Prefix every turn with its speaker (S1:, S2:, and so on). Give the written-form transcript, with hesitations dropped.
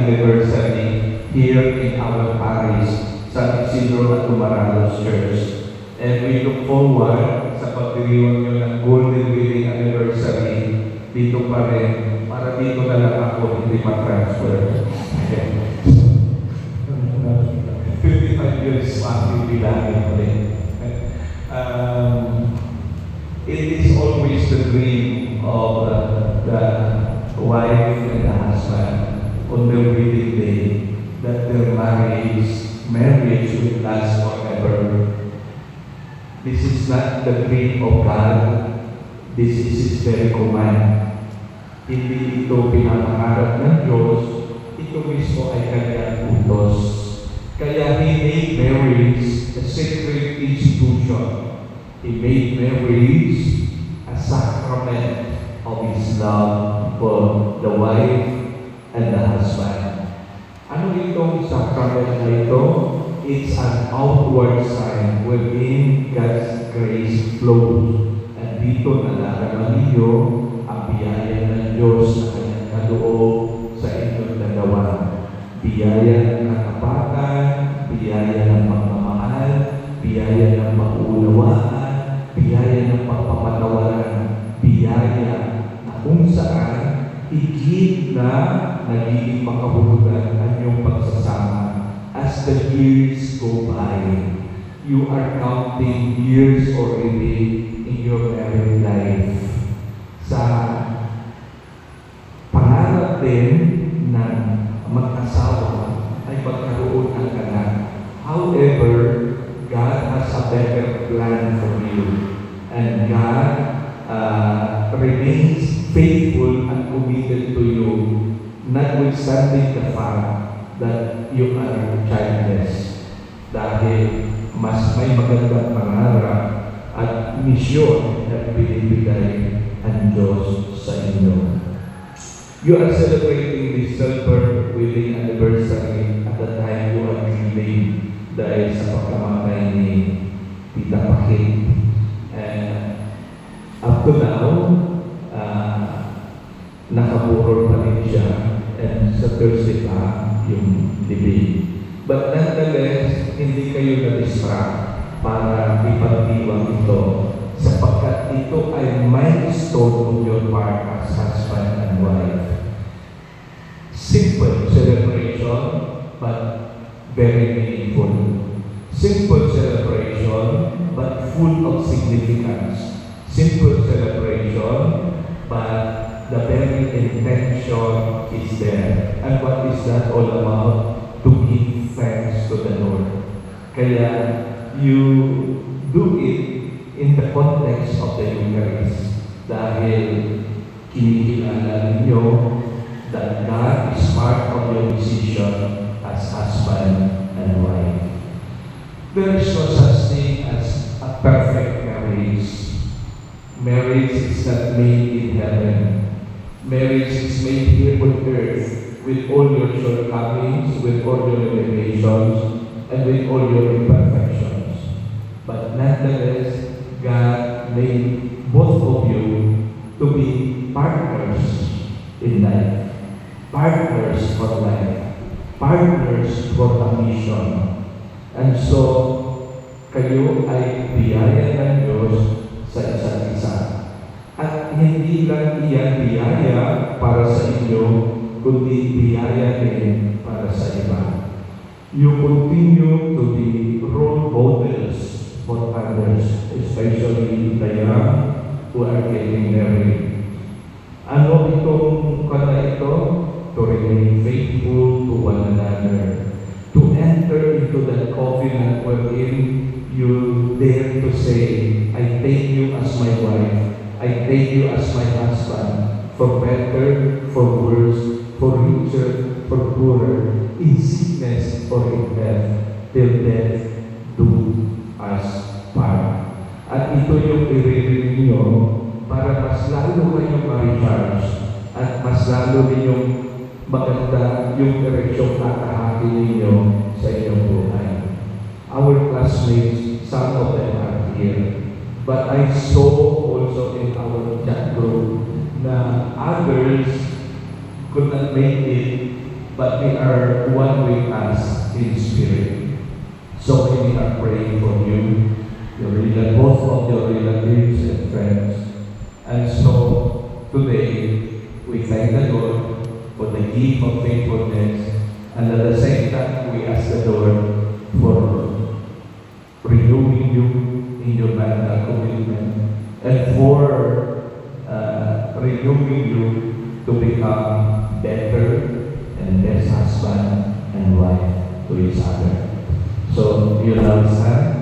S1: anniversary here in our parish, San Isidro at Tumaralos Church. And we look forward sa pagdiriwang nyo ng Golden Wedding Anniversary dito pa rin, para dito na lang ako hindi ma-transfer. 55 years aking bilangin ulit. It is always the dream of the wife and the husband on their wedding day that their marriage will last forever. This is not the dream of God. This is His very command. Hindi ito pinapangarap ng Diyos. Ito mismo ay Kanyang utos. Kaya He made marriage a sacred institution. He made marriage a sacrament of His love for the wife and the husband. Ano itong sacrament na ito? It's an outward sign wherein God's grace flows. At dito nalalaman ninyo ang biyaya ng Diyos na Kanyang kaloob sa inyong dalawa. Biyaya ng katapatan, biyaya ng pagmamahal, biyaya ng pag-uunawaan, biyaya ng pagpapatawaran, biyaya na kung saan higit na nagiging makahulugan ang iyong pagsasama. As the years go by, you are counting years already in your married life. Sa pangarap din ng mag-asawa ay magkaroon ng anak. However, God has a better plan for you. And God remains faithful and committed to you, notwithstanding the fact that you are childless. Dahil mas may magandang pangarap at misyon na binibigay ang Diyos sa inyo. You are celebrating this silver wedding anniversary at the time you are grieving dahil sa pagkamatay ni Tita Pakit. And up to now, nakapurol pa rin siya, and sa Thursday pa yung libing. But nonetheless, hindi kayo na-distract para ipagdiwang ito sapagkat ito ay milestone of your part as husband and wife. Simple celebration, but very meaningful. Simple celebration, but full of significance. Simple celebration, but the very intention is there. And what is that all about? To give thanks to the Lord. Kaya you do it in the context of the Eucharist dahil kinikilala ninyo that God is part of your decision as husband and wife. There is no such thing as a perfect marriage. Marriage is not made in heaven. Marriage is made here on earth with all your shortcomings, with all your limitations, and with all your imperfections. But nonetheless, God made both of you to be partners in life, partners for life, partners for a mission. And so, kayo ay biyaya ng Diyos sa isa't isa. At hindi lang iyan biyaya para sa inyo, kundi biyaya din para sa iba. You continue to be role models for others, especially the young who are getting married. Ano itong kata ito? To remain faithful to one another. To enter into that covenant wherein you dare to say, I take you as my wife, I take you as my husband, for better, for worse, for richer, for poorer, in sickness or in health, till death do us part. At ito yung i-review ninyo para mas lalo kayong ma-recharge at mas lalo ninyong maganda yung direksyong tatahakin ninyo sa inyong buhay. Our classmates, some of them are here, but I saw also in our chat group na others could not make it but we are one with us in spirit. So when we are praying for you, both of your relatives and friends. And so today, we thank the Lord for the gift of faithfulness, and at the same time, we ask the Lord for renewing you in your marital commitment and for renewing you to become better and best husband and wife to each other. So, you love son,